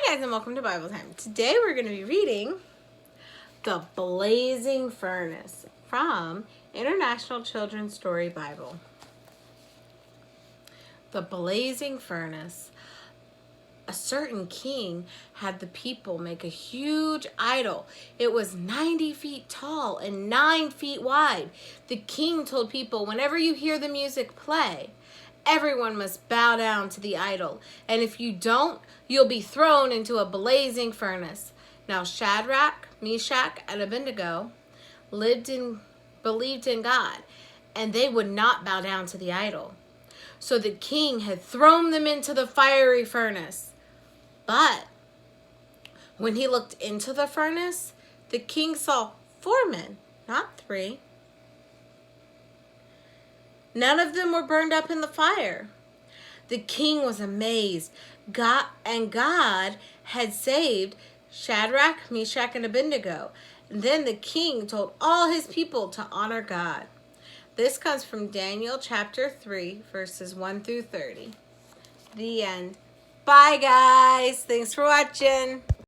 Hi guys and welcome to Bible Time. Today we're going to be reading The Blazing Furnace from International Children's Story Bible. The Blazing Furnace. A certain king had the people make a huge idol. It was 90 feet tall and 9 feet wide. The king told people, whenever you hear the music play, everyone must bow down to the idol, and if you don't, you'll be thrown into a blazing furnace. Now Shadrach, Meshach, and Abednego believed in God, and they would not bow down to the idol. So the king had thrown them into the fiery furnace. But when he looked into the furnace, the king saw 4 men, not 3. None of them were burned up in the fire. The king was amazed. God had saved Shadrach, Meshach, and Abednego. And then the king told all his people to honor God. This comes from Daniel chapter 3, verses 1 through 30. The end. Bye, guys. Thanks for watching.